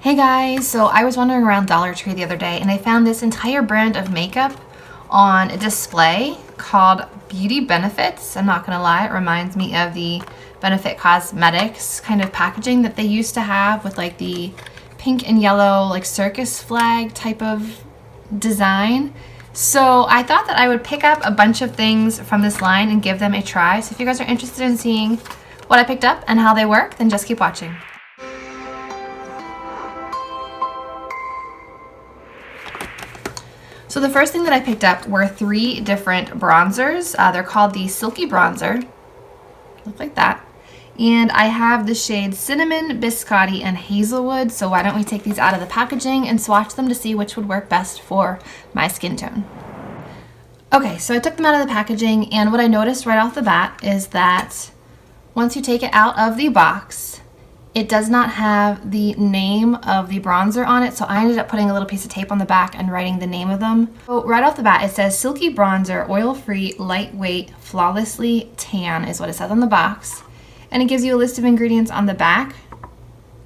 Hey guys, so I was wandering around Dollar Tree the other day and I found this entire brand of makeup on a display called Beauty Benefits. I'm not gonna lie, it reminds me of the Benefit Cosmetics kind of packaging that they used to have with like the pink and yellow like circus flag type of design. So I thought that I would pick up a bunch of things from this line and give them a try. So if you guys are interested in seeing what I picked up and how they work, then just keep watching. So the first thing that I picked up were 3 different bronzers. They're called the Silky Bronzer. Look like that. And I have the shades Cinnamon, Biscotti, and Hazelwood. So why don't we take these out of the packaging and swatch them to see which would work best for my skin tone. Okay, so I took them out of the packaging, and what I noticed right off the bat is that once you take it out of the box, it does not have the name of the bronzer on it, so I ended up putting a little piece of tape on the back and writing the name of them. So right off the bat, it says Silky Bronzer, oil-free, lightweight, flawlessly tan is what it says on the box. And it gives you a list of ingredients on the back.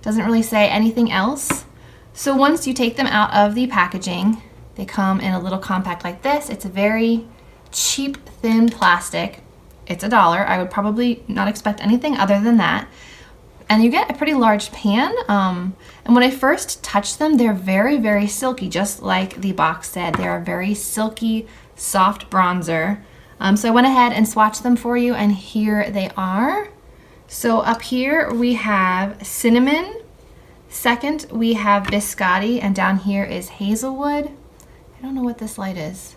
Doesn't really say anything else. So once you take them out of the packaging, they come in a little compact like this. It's a very cheap, thin plastic. It's $1. I would probably not expect anything other than that. And you get a pretty large pan, and when I first touched them, they're very, very silky, just like the box said. They're a very silky, soft bronzer. So I went ahead and swatched them for you, and here they are. So up here we have Cinnamon, second we have Biscotti, and down here is Hazelwood. I don't know what this light is.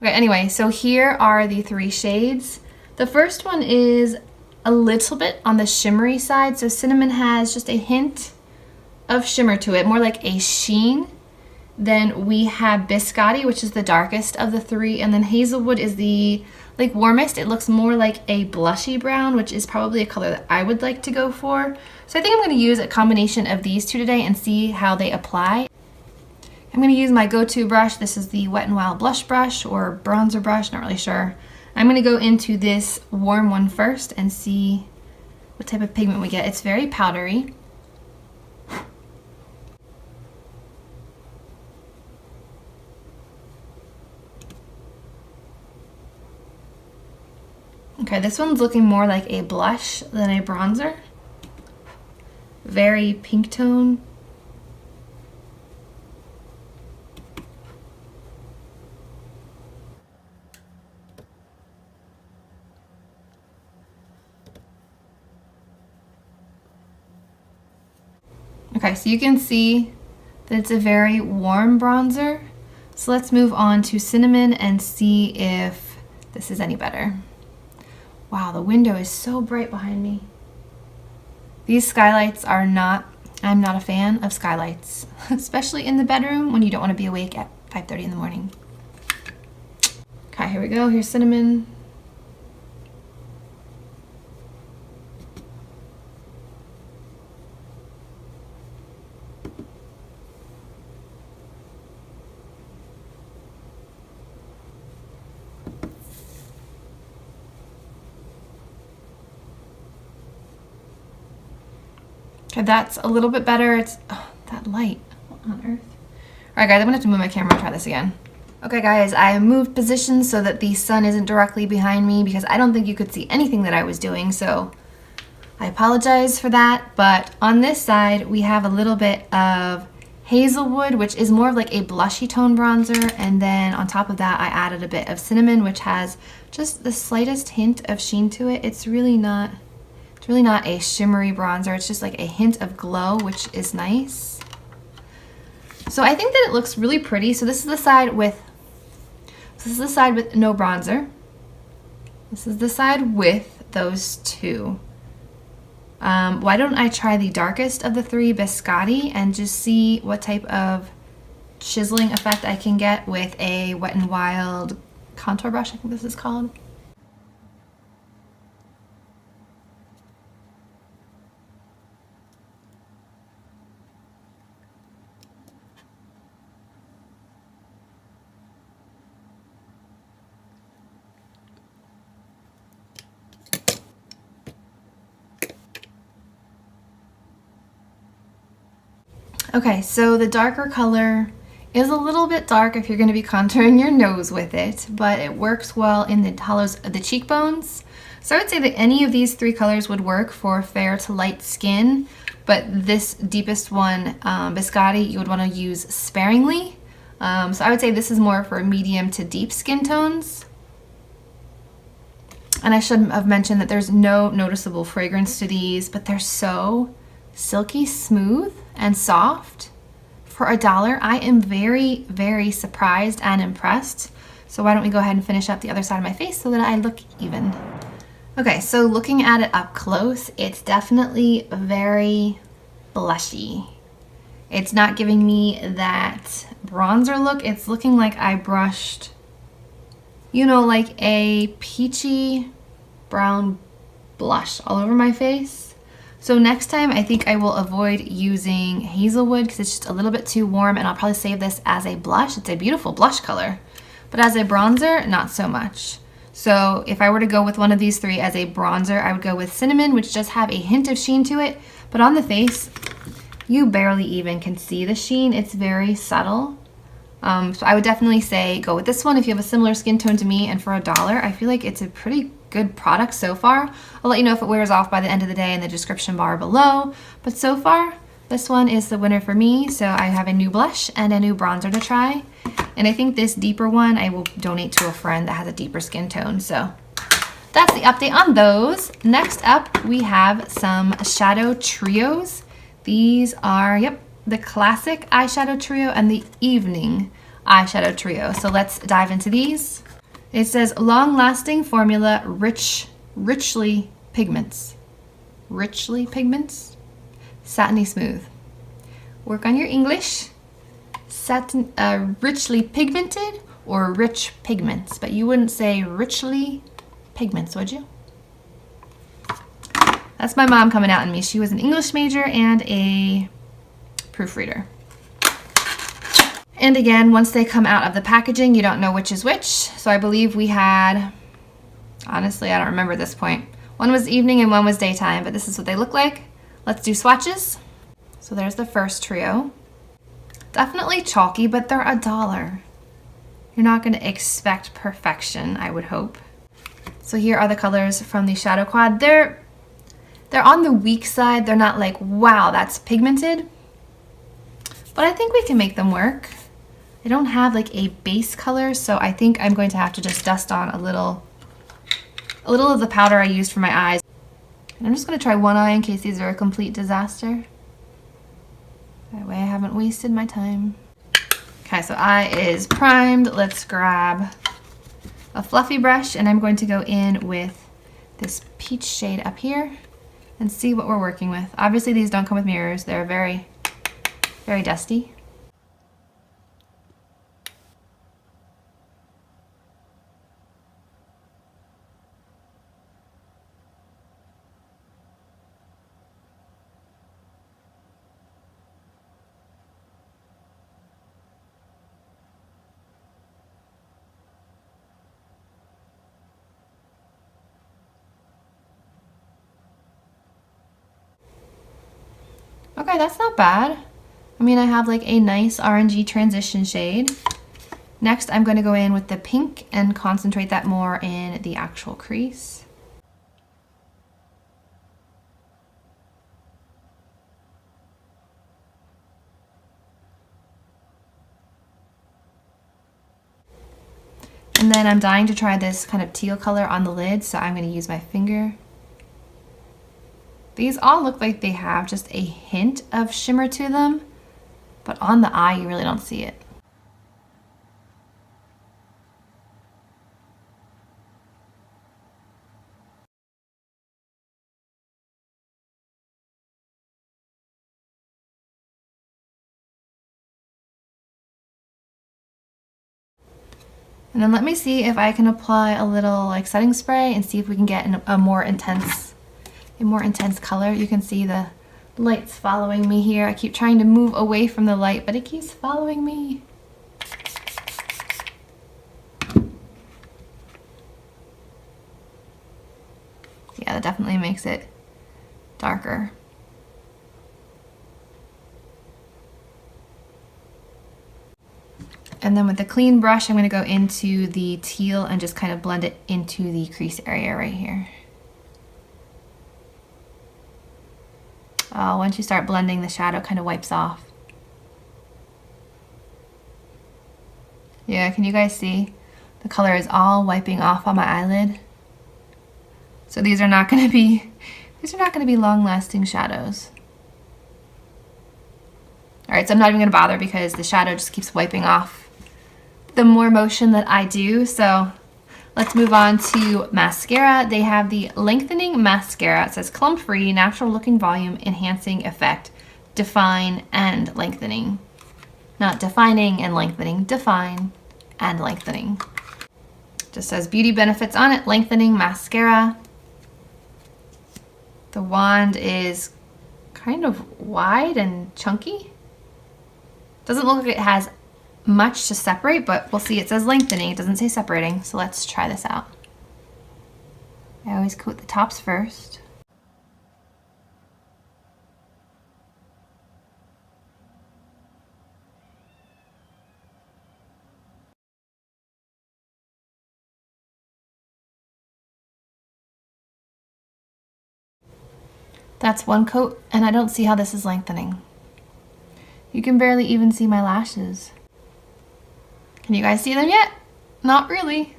Okay, anyway, so here are the 3 shades. The first one is a little bit on the shimmery side. So Cinnamon has just a hint of shimmer to it, more like a sheen. Then we have Biscotti, which is the darkest of the 3, and then Hazelwood is the like warmest. It looks more like a blushy brown, which is probably a color that I would like to go for. So I think I'm going to use a combination of these 2 today and see how they apply. I'm going to use my go-to brush. This is the Wet n Wild blush brush or bronzer brush, not really sure. I'm going to go into this warm one first and see what type of pigment we get. It's very powdery. Okay, this one's looking more like a blush than a bronzer. Very pink tone. Okay, so you can see that it's a very warm bronzer. So let's move on to Cinnamon and see if this is any better. Wow, the window is so bright behind me. These skylights are not, I'm not a fan of skylights, especially in the bedroom when you don't want to be awake at 5:30 in the morning. Okay, here we go. Here's Cinnamon. Okay, that's a little bit better. It's, oh, that light, what on earth? All right guys, I'm gonna have to move my camera and try this again. Okay guys, I moved positions so that the sun isn't directly behind me because I don't think you could see anything that I was doing, so I apologize for that. But on this side, we have a little bit of Hazelwood, which is more of like a blushy tone bronzer, and then on top of that, I added a bit of Cinnamon, which has just the slightest hint of sheen to it. It's really not a shimmery bronzer. It's just like a hint of glow, which is nice. So I think that it looks really pretty. So this is the side with no bronzer. This is the side with those 2. Why don't I try the darkest of the 3, Biscotti, and just see what type of chiseling effect I can get with a Wet n Wild contour brush, I think this is called. Okay, so the darker color is a little bit dark if you're going to be contouring your nose with it, but it works well in the hollows of the cheekbones. So I would say that any of these three colors would work for fair to light skin, but this deepest one, Biscotti, you would want to use sparingly. So I would say this is more for medium to deep skin tones. And I should have mentioned that there's no noticeable fragrance to these, but they're so silky smooth and soft. For $1, I am very, very surprised and impressed. So why don't we go ahead and finish up the other side of my face so that I look even. Okay, so looking at it up close, it's definitely very blushy. It's not giving me that bronzer look. It's looking like I brushed, you know, like a peachy brown blush all over my face. So next time I think I will avoid using hazelwood because it's just a little bit too warm, and I'll probably save this as a blush. It's a beautiful blush color, but as a bronzer, not so much. So if I were to go with one of these three as a bronzer, I would go with cinnamon, which does have a hint of sheen to it, but on the face, you barely even can see the sheen. It's very subtle. So I would definitely say go with this one if you have a similar skin tone to me, and for $1, I feel like it's a pretty good product so far. I'll let you know if it wears off by the end of the day in the description bar below, but so far, this one is the winner for me. So I have a new blush and a new bronzer to try. And I think this deeper one I will donate to a friend that has a deeper skin tone. So that's the update on those. Next up, we have some shadow trios. These are, yep, the classic eyeshadow trio and the evening eyeshadow trio. So let's dive into these. It says long-lasting formula, richly pigments. Richly pigments? Satiny smooth. Work on your English. Satin, richly pigmented or rich pigments, but you wouldn't say richly pigments, would you? That's my mom coming out in me. She was an English major and a proofreader. And again, once they come out of the packaging, you don't know which is which. So I believe we had, honestly, I don't remember at this point. One was evening and one was daytime, but this is what they look like. Let's do swatches. So there's the first trio. Definitely chalky, but they're $1. You're not going to expect perfection, I would hope. So here are the colors from the shadow quad. They're on the weak side. They're not like, wow, that's pigmented. But I think we can make them work. I don't have like a base color, so I think I'm going to have to just dust on a little of the powder I used for my eyes. And I'm just going to try one eye in case these are a complete disaster. That way I haven't wasted my time. Okay, so eye is primed. Let's grab a fluffy brush, and I'm going to go in with this peach shade up here and see what we're working with. Obviously these don't come with mirrors. They're very, very dusty. Okay, that's not bad. I mean, I have like a nice orangey transition shade. Next, I'm going to go in with the pink and concentrate that more in the actual crease. And then I'm dying to try this kind of teal color on the lid, so I'm going to use my finger. These all look like they have just a hint of shimmer to them, but on the eye you really don't see it. And then let me see if I can apply a little like setting spray and see if we can get a more intense color. You can see the light's following me here. I keep trying to move away from the light, but it keeps following me. Yeah, that definitely makes it darker. And then with the clean brush, I'm going to go into the teal and just kind of blend it into the crease area right here. Once you start blending, the shadow kind of wipes off. Yeah, can you guys see? The color is all wiping off on my eyelid. So these are not going to be long-lasting shadows. All right, so I'm not even going to bother because the shadow just keeps wiping off the more motion that I do. So let's move on to mascara. They have the lengthening mascara. It says clump-free, natural-looking volume, enhancing effect, define and lengthening. Not defining and lengthening, define and lengthening. Just says beauty benefits on it, lengthening mascara. The wand is kind of wide and chunky. Doesn't look like it has much to separate, but we'll see. It says lengthening, it doesn't say separating, so let's try this out. I always coat the tops first. That's one coat, and I don't see how this is lengthening. You can barely even see my lashes. Can you guys see them yet? Not really.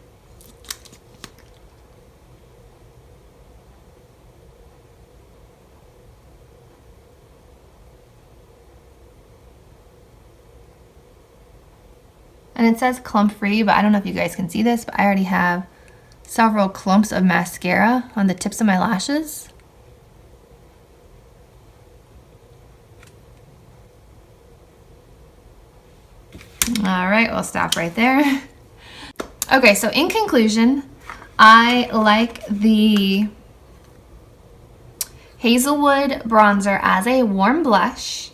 And it says clump free, but I don't know if you guys can see this, but I already have several clumps of mascara on the tips of my lashes. All right, we'll stop right there. Okay, so in conclusion, I like the hazelwood bronzer as a warm blush.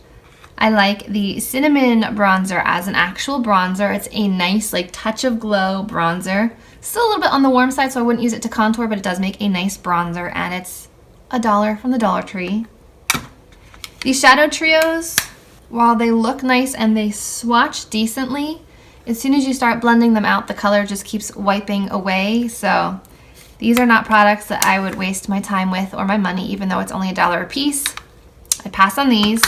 I like the cinnamon bronzer as an actual bronzer. It's a nice like touch of glow bronzer. Still a little bit on the warm side, so I wouldn't use it to contour, but it does make a nice bronzer, and it's $1 from the Dollar Tree. These shadow trios, while they look nice and they swatch decently, as soon as you start blending them out, the color just keeps wiping away. So these are not products that I would waste my time with or my money, even though it's only $1 a piece. I pass on these.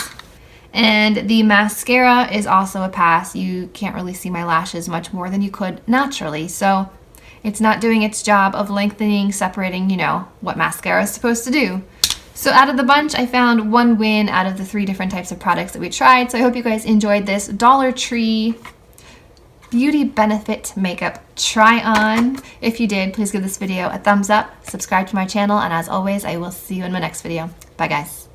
And the mascara is also a pass. You can't really see my lashes much more than you could naturally. So it's not doing its job of lengthening, separating, you know, what mascara is supposed to do. So out of the bunch, I found one win out of the 3 different types of products that we tried. So I hope you guys enjoyed this Dollar Tree beauty benefit makeup try on. If you did, please give this video a thumbs up, subscribe to my channel, and as always, I will see you in my next video. Bye guys.